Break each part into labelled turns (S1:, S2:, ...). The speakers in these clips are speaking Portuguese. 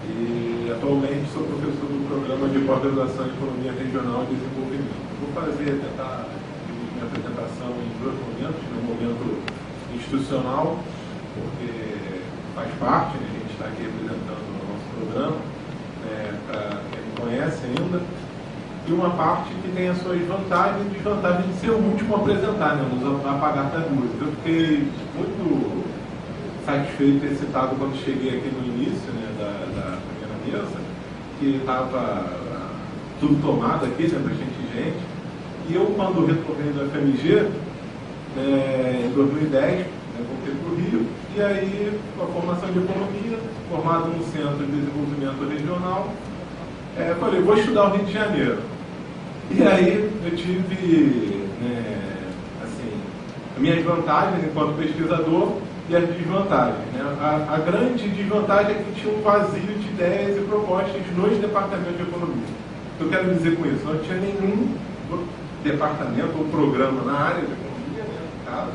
S1: e atualmente sou professor do programa de pós-graduação em Economia Regional e Desenvolvimento. Vou tentar dividir minha apresentação em dois momentos, um momento institucional, porque faz parte, né? A gente está aqui representando o nosso programa, para quem não conhece ainda, e uma parte que tem as suas vantagens e desvantagens de ser o último a apresentar, né? Nos apagar das luzes. Eu fiquei muito satisfeito e excitado quando cheguei aqui no início, né, da primeira mesa, que estava tudo tomado aqui, né, bastante gente. E eu, quando retornei do FMG, em 2010, voltei para o Rio, e aí, com a formação de economia, formado no Centro de Desenvolvimento Regional, falei, vou estudar o Rio de Janeiro. E aí eu tive, as minhas vantagens enquanto pesquisador e as desvantagens. Né? A grande desvantagem é que tinha um vazio de ideias e propostas nos departamentos de economia. O que eu quero dizer com isso? Não tinha nenhum departamento ou programa na área de economia, né? No caso,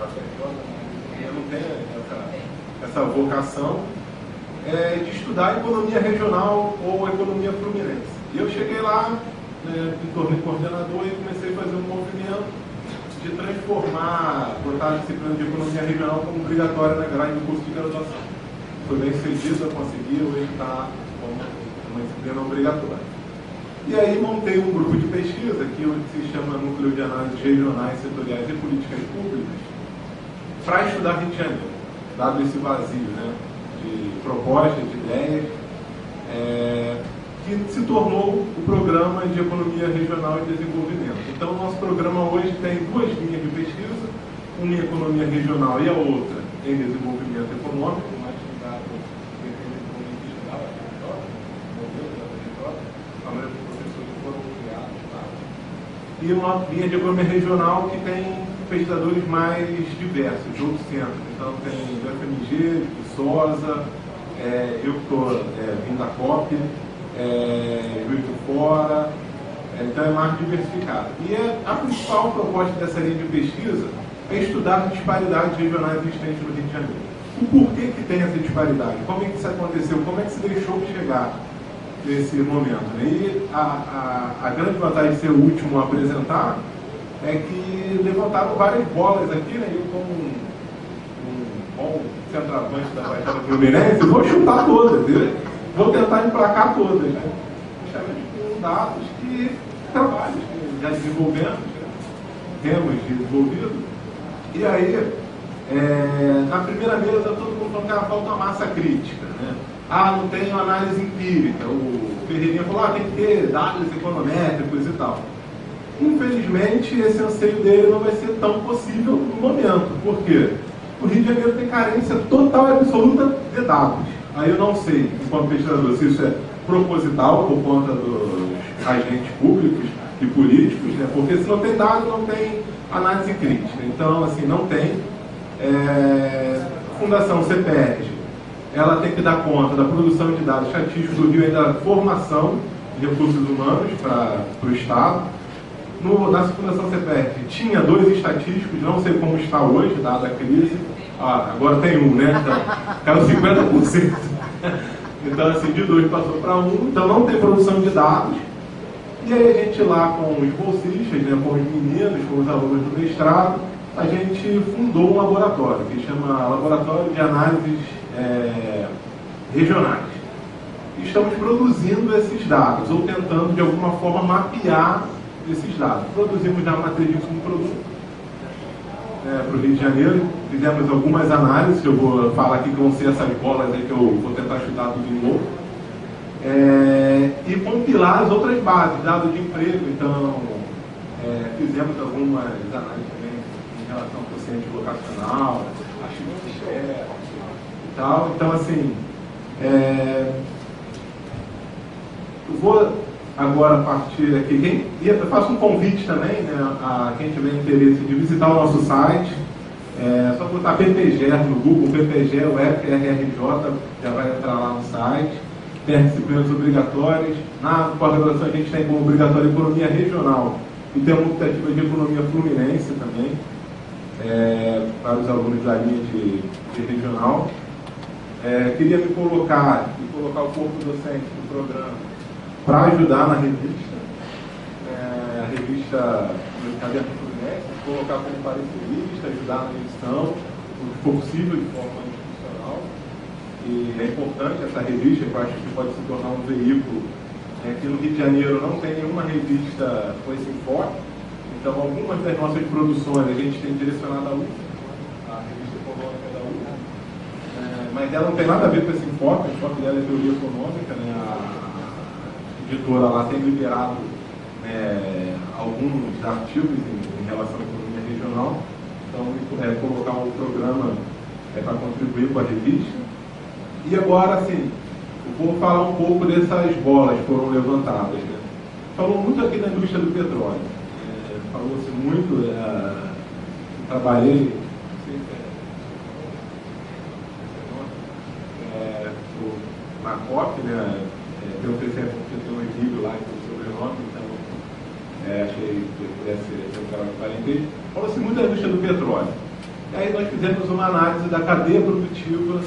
S1: a FRJ não tem essa vocação de estudar economia regional ou economia fluminense. E eu cheguei lá, me tornei coordenador e comecei a fazer um movimento de transformar, botar a disciplina de economia regional como obrigatória na grade do curso de graduação. Foi bem sucedido, eu consegui, hoje está como uma disciplina obrigatória. E aí montei um grupo de pesquisa, que se chama Núcleo de Análises Regionais, Setoriais e Políticas Públicas, para estudar Rio de Janeiro, dado esse vazio, né, de propostas, de ideias, que se tornou o Programa de Economia Regional e Desenvolvimento. Então, o nosso programa hoje tem duas linhas de pesquisa, uma em Economia Regional e a outra em Desenvolvimento Econômico, mais ligado em Desenvolvimento Digital, modelo da trajetória, a maioria dos professores foram criados lá. E uma linha de Economia Regional que tem pesquisadores mais diversos, de outros centros. Então, tem do FMG, de Viçosa, eu que estou vindo da COP, Juiz de Fora, então é mais diversificado. E a principal proposta dessa linha de pesquisa é estudar as disparidades regionais existentes no Rio de Janeiro. O porquê que tem essa disparidade? Como é que isso aconteceu? Como é que se deixou chegar nesse momento? E a grande vantagem de ser o último a apresentar é que levantaram várias bolas aqui, né? Eu, como um bom centroavante da Baixada Fluminense, vou chutar todas. Vou tentar emplacar todas, né? Justamente com dados que trabalhos que já desenvolvemos, temos desenvolvido. E aí, na primeira mesa, todo mundo falou que falta uma massa crítica, né? Não tem uma análise empírica. O Ferreirinha falou, tem que ter dados econométricos e tal. Infelizmente, esse anseio dele não vai ser tão possível no momento. Por quê? O Rio de Janeiro tem carência total e absoluta de dados. Aí eu não sei, enquanto pesquisador, se isso é proposital por conta dos agentes públicos e políticos, né? Porque se não tem dado, não tem análise crítica. Então, assim, não tem. A Fundação CEPERJ, ela tem que dar conta da produção de dados estatísticos do Rio e da formação de recursos humanos para o Estado. Na Fundação CEPERJ tinha 2 estatísticos, não sei como está hoje, dada a crise. Agora tem um, né? Então, caiu 50%. Então, assim, de 2 passou para 1, então não tem produção de dados. E aí a gente lá com os bolsistas, né, com os meninos, com os alunos do mestrado, a gente fundou um laboratório, que chama Laboratório de Análises Regionais. E estamos produzindo esses dados, ou tentando de alguma forma mapear esses dados. Produzimos já uma matriz de um produto para o Rio de Janeiro, fizemos algumas análises, que eu vou falar aqui que vão ser essas bolas aí que eu vou tentar chutar tudo de novo, e compilar as outras bases, dados de emprego. Então, fizemos algumas análises também em relação ao quociente vocacional, artigo de e tal. Então, assim, eu vou agora partir aqui. Eu faço um convite também, né, a quem tiver interesse de visitar o nosso site. Só botar PPGR no Google, PPG, o FRRJ, já vai entrar lá no site. Tem as disciplinas obrigatórias. Na pós-graduação a gente tem como obrigatória economia regional e tem uma optativa de economia fluminense também, para os alunos da linha de regional. queria me colocar o corpo docente do programa para ajudar na revista, a revista do Caderno Fluminense, colocar como parecerista, ajudar na edição, o que for possível de forma institucional. E é importante essa revista, que eu acho que pode se tornar um veículo. Aqui no Rio de Janeiro não tem nenhuma revista com esse enfoque, então algumas das nossas produções a gente tem direcionado à UF, a revista econômica da UF, mas ela não tem nada a ver com esse enfoque, o enfoque dela é teoria econômica, né? A editora lá tem liberado alguns artigos em relação à economia regional, então colocar um programa para contribuir com a revista. E agora, assim, eu vou falar um pouco dessas bolas que foram levantadas. Né? Falou muito aqui na indústria do petróleo. Falou-se muito, trabalhei, na COP, né? Tem um TCF, tem um equilíbrio lá com o sobrenome, então achei que pudesse ser um trabalho de parentesco. Falou-se muito da indústria do petróleo. E aí nós fizemos uma análise da cadeia produtiva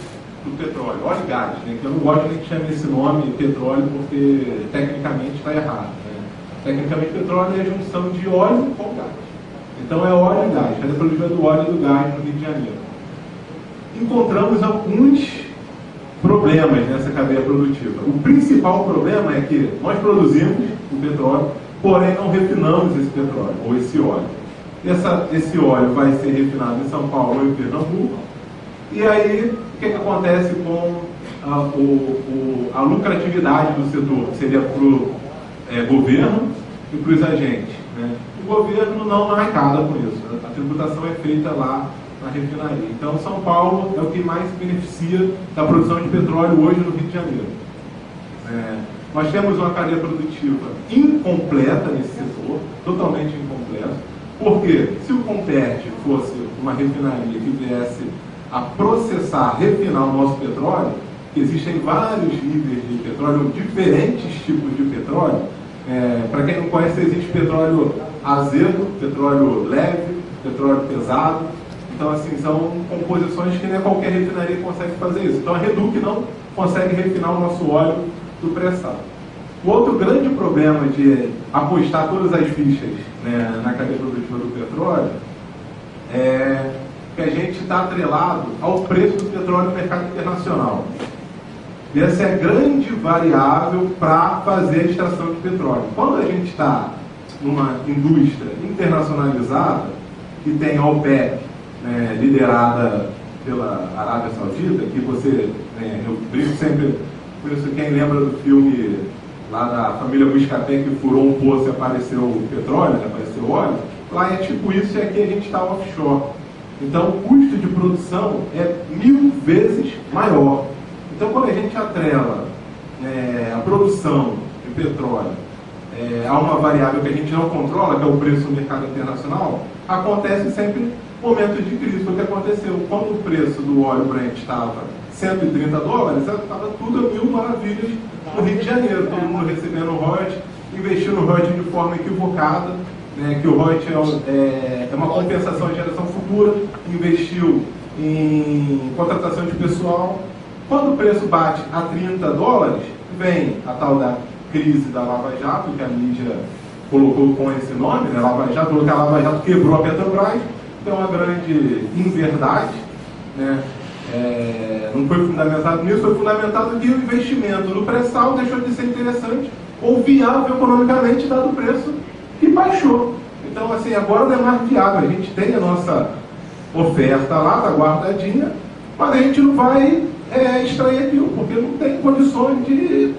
S1: do petróleo, óleo e gás, né? Que eu não gosto nem que chame esse nome petróleo, porque tecnicamente está errado. Né? Tecnicamente, petróleo é a junção de óleo com gás. Então é óleo e gás, cadeia produtiva do óleo e do gás no Rio de Janeiro. Encontramos alguns problemas nessa cadeia produtiva. O principal problema é que nós produzimos o petróleo, porém não refinamos esse petróleo, ou esse óleo. Esse óleo vai ser refinado em São Paulo ou em Pernambuco, e aí o que acontece com a lucratividade do setor, que seria para o governo e para os agentes. Né? O governo não arrecada com isso, a tributação é feita lá na refinaria. Então, São Paulo é o que mais se beneficia da produção de petróleo hoje no Rio de Janeiro. Nós temos uma cadeia produtiva incompleta nesse setor, totalmente incompleta, porque se o Compete fosse uma refinaria que viesse a processar, refinar o nosso petróleo, que existem vários níveis de petróleo, diferentes tipos de petróleo. Para quem não conhece, existe petróleo azedo, petróleo leve, petróleo pesado. Então, assim, são composições que nem qualquer refinaria consegue fazer isso. Então, a Reduc não consegue refinar o nosso óleo do pré-sal. O outro grande problema de apostar todas as fichas, né, na cadeia produtiva do petróleo é que a gente está atrelado ao preço do petróleo no mercado internacional. E essa é a grande variável para fazer a extração de petróleo. Quando a gente está numa indústria internacionalizada, que tem a OPEC, liderada pela Arábia Saudita, que você, eu brinco sempre com isso, quem lembra do filme lá da família Buscapé, que furou um poço e apareceu o petróleo, apareceu o óleo, lá é tipo isso, e aqui a gente está offshore. Então o custo de produção é 1000 vezes maior. Então quando a gente atrela a produção de petróleo a uma variável que a gente não controla, que é o preço no mercado internacional, acontece sempre momentos de crise. Foi o que aconteceu. Quando o preço do óleo Brent estava $130, estava tudo a mil maravilhas no Rio de Janeiro. Todo mundo recebendo royalties, investindo no royalties de forma equivocada, que o royalties é uma compensação de geração futura, investiu em contratação de pessoal. Quando o preço bate a $30, vem a tal da crise da Lava Jato, que a mídia colocou com esse nome, né? Lava Jato, falou que a Lava Jato quebrou a Petrobras, então é uma grande inverdade, né? Não foi fundamentado nisso, foi fundamentado que o investimento no pré-sal deixou de ser interessante ou viável economicamente, dado o preço que baixou. Então, assim, agora não é mais viável. A gente tem a nossa oferta lá, está guardadinha, mas a gente não vai extrair aquilo, porque não tem condições de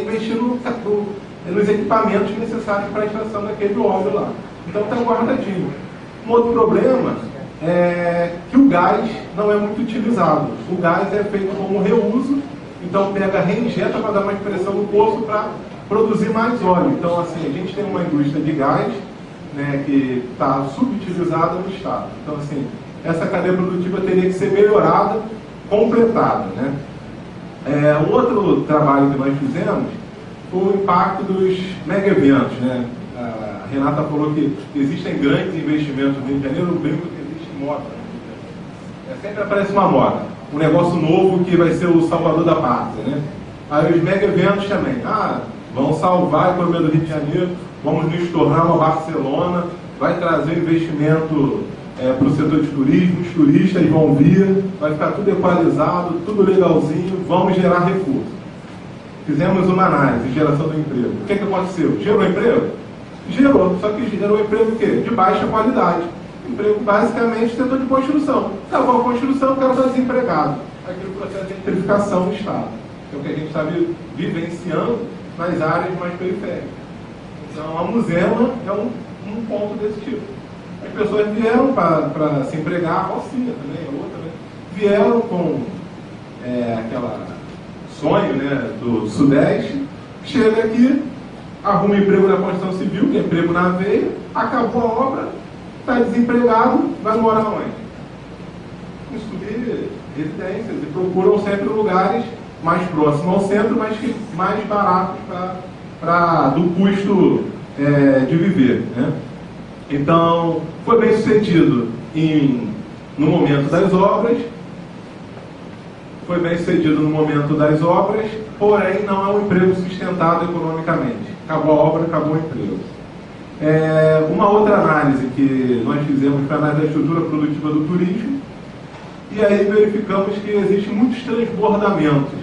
S1: investir nos equipamentos necessários para a extração daquele óleo lá. Então está guardadinho. Um outro problema é que o gás não é muito utilizado. O gás é feito como reuso, então pega, reinjeta para dar mais pressão no poço para produzir mais óleo. Então, assim, a gente tem uma indústria de gás, né, que está subutilizada no estado. Então, assim, essa cadeia produtiva teria que ser melhorada, completada, né? Um outro trabalho que nós fizemos foi o impacto dos mega-eventos, né? A Renata falou que existem grandes investimentos no Rio de Janeiro, eu brinco que existe moda. Sempre aparece uma moda. um negócio novo que vai ser o salvador da pátria, né? Aí os mega eventos também, vão salvar a economia do Rio de Janeiro, vamos nos tornar uma Barcelona, vai trazer investimento para o setor de turismo, os turistas vão vir, vai ficar tudo equalizado, tudo legalzinho, vamos gerar recursos. Fizemos uma análise de geração do emprego. O que aconteceu? Gerou emprego? Gerou, só que gerou emprego o quê? De baixa qualidade. Emprego basicamente setor de construção. Acabou a construção, o cara está desempregado. Aquele processo de gentrificação do Estado. É o que a gente está vivenciando nas áreas mais periféricas. Então a Muzema é um ponto desse tipo. As pessoas vieram para se empregar, a Rocinha também, a outra, né? Vieram com aquela sonho, né, do Sudeste, chega aqui, arruma emprego na construção civil, que é emprego na veia, acabou a obra, está desempregado, vai morar onde? Construir residências e procuram sempre lugares mais próximos ao centro, mas que mais baratos do custo de viver, né? Então, foi bem sucedido no momento das obras, porém não é um emprego sustentado economicamente. Acabou a obra, acabou o emprego. Uma outra análise que nós fizemos foi a análise da estrutura produtiva do turismo, e aí verificamos que existem muitos transbordamentos,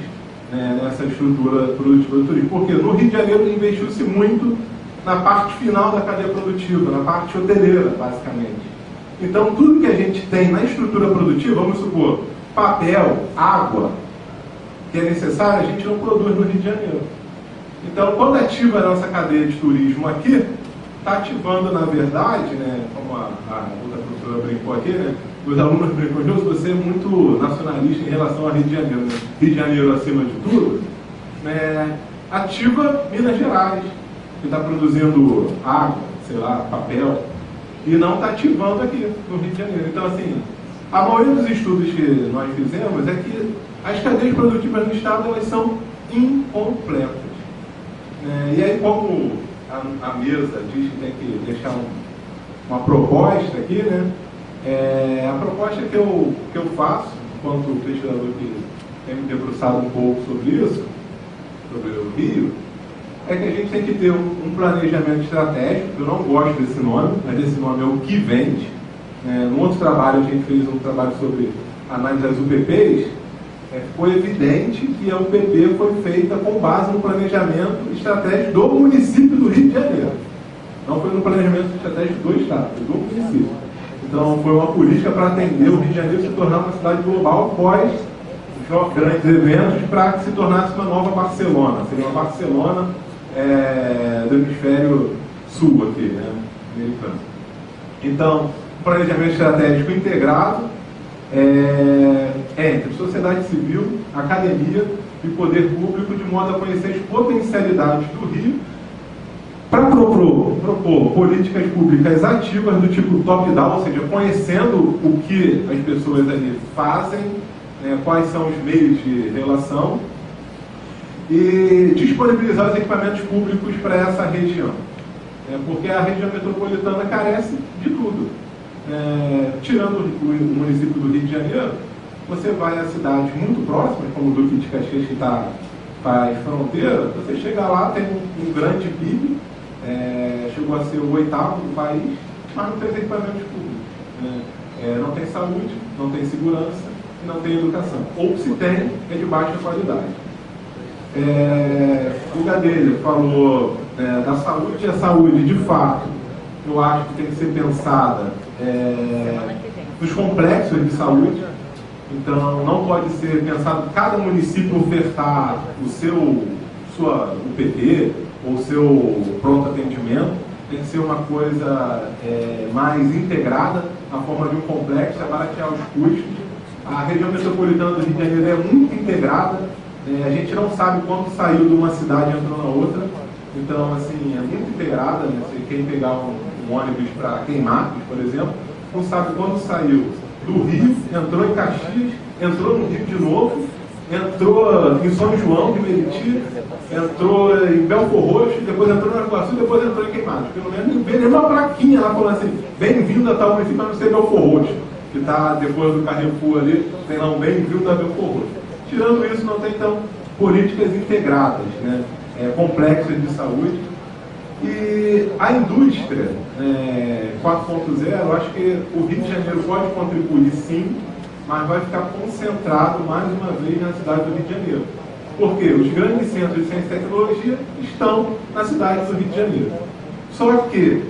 S1: né, nessa estrutura produtiva do turismo. Porque no Rio de Janeiro investiu-se muito na parte final da cadeia produtiva, na parte hoteleira, basicamente. Então, tudo que a gente tem na estrutura produtiva, vamos supor, papel, água, que é necessário, a gente não produz no Rio de Janeiro. Então, quando ativa a nossa cadeia de turismo aqui, está ativando, na verdade, né, como a outra professora brincou aqui, né, os alunos brincam, você é muito nacionalista em relação ao Rio de Janeiro, né? Rio de Janeiro acima de tudo, né, ativa Minas Gerais, que está produzindo água, sei lá, papel, e não está ativando aqui no Rio de Janeiro. Então, assim, a maioria dos estudos que nós fizemos é que as cadeias produtivas no Estado, elas são incompletas. E aí, como a mesa diz que tem que deixar uma proposta aqui, né? A proposta que eu faço, enquanto pesquisador que tem me debruçado um pouco sobre isso, sobre o Rio, é que a gente tem que ter um planejamento estratégico. Eu não gosto desse nome, mas esse nome é o que vende. No outro trabalho, a gente fez um trabalho sobre análise das UPPs, ficou evidente que a UPP foi feita com base no planejamento estratégico do município do Rio de Janeiro. Não foi no planejamento estratégico do Estado, foi do município. Então, foi uma política para atender o Rio de Janeiro se tornar uma cidade global após os grandes eventos, para que se tornasse uma nova Barcelona. Seria uma Barcelona do hemisfério sul aqui, né, americano. Então, planejamento estratégico integrado entre sociedade civil, academia e poder público, de modo a conhecer as potencialidades do Rio, para propor políticas públicas ativas do tipo top-down, ou seja, conhecendo o que as pessoas ali fazem, quais são os meios de relação, e disponibilizar os equipamentos públicos para essa região. Porque a região metropolitana carece de tudo. Tirando o município do Rio de Janeiro, você vai a cidades muito próximas, como o Duque de Caxias, que faz fronteira, você chega lá, tem um grande PIB, chegou a ser o 8º do país, mas não tem equipamentos públicos. Não tem saúde, não tem segurança e não tem educação. Ou se tem, é de baixa qualidade. O Gadelha falou da saúde, e a saúde, de fato, eu acho que tem que ser pensada nos complexos de saúde. Então, não pode ser pensado cada município ofertar o seu UPT ou o seu pronto atendimento. Tem que ser uma coisa mais integrada na forma de um complexo, baratear os custos. A região metropolitana do Rio de Janeiro é muito integrada. A gente não sabe quando saiu de uma cidade e entrou na outra. Então, assim, é muito integrada, né? Se quem pegar um ônibus para Queimados, por exemplo, não sabe quando saiu do Rio, entrou em Caxias, entrou no Rio de novo, entrou em São João de Meriti, entrou em Belfor Roxo, depois entrou no Arcoaçu, depois entrou em Queimados. Pelo menos vem uma plaquinha lá falando assim, bem-vindo a tal município, a não ser Belfor Roxo. que está depois do Carrefour ali, tem lá um bem-vindo da Belfor Roxo. Tirando isso, não tem, então, políticas integradas, né, complexas de saúde. E a indústria 4.0, eu acho que o Rio de Janeiro pode contribuir sim, mas vai ficar concentrado mais uma vez na cidade do Rio de Janeiro. Porque os grandes centros de ciência e tecnologia estão na cidade do Rio de Janeiro. Só que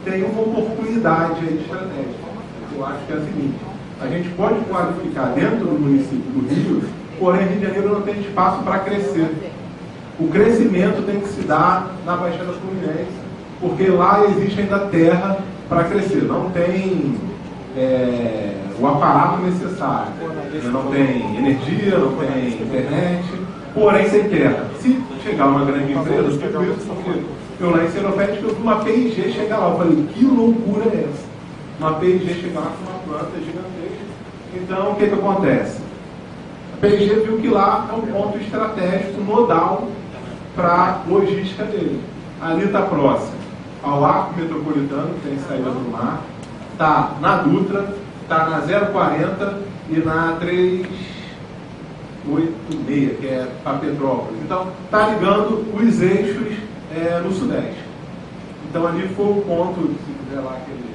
S1: tem uma oportunidade aí estratégica. Eu acho que é a seguinte: a gente pode qualificar dentro do município do Rio, porém Rio de Janeiro não tem espaço para crescer. O crescimento tem que se dar na Baixada Fluminense, porque lá existe ainda terra para crescer. Não tem o aparato necessário. Não tem energia, não tem internet, porém sem terra. Se chegar uma grande empresa, tipo isso, porque eu lá em Seropédica eu vi uma P&G chegar lá. Eu falei, que loucura é essa? Uma P&G chegar lá com uma planta gigantesca. Então, o que acontece? A P&G viu que lá é um ponto estratégico, nodal, para a logística dele. Ali está próximo ao Arco Metropolitano, que tem saída do mar, está na Dutra, está na 040 e na 386, que é para Petrópolis. Então, está ligando os eixos no Sudeste. Então, ali foi o ponto, se quiser lá aquele de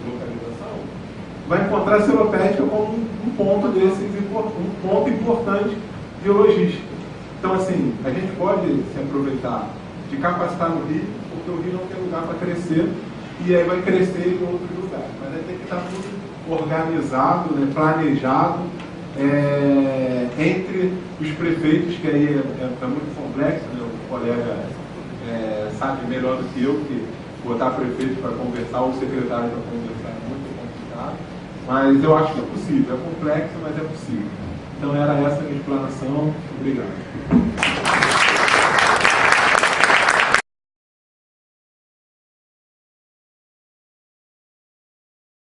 S1: localização, vai encontrar a Seropédica como um ponto desses, um ponto importante de logística. Então, assim, a gente pode se aproveitar de capacitar no Rio, porque o Rio não tem lugar para crescer, e aí vai crescer em outros lugares. Mas aí tem que estar tudo organizado, né, planejado, entre os prefeitos, que aí é muito complexo, né, o colega sabe melhor do que eu, que botar prefeito para conversar ou secretário para conversar é muito complicado, mas eu acho que é possível, é complexo, mas é possível. Então era essa a minha explanação. Obrigado.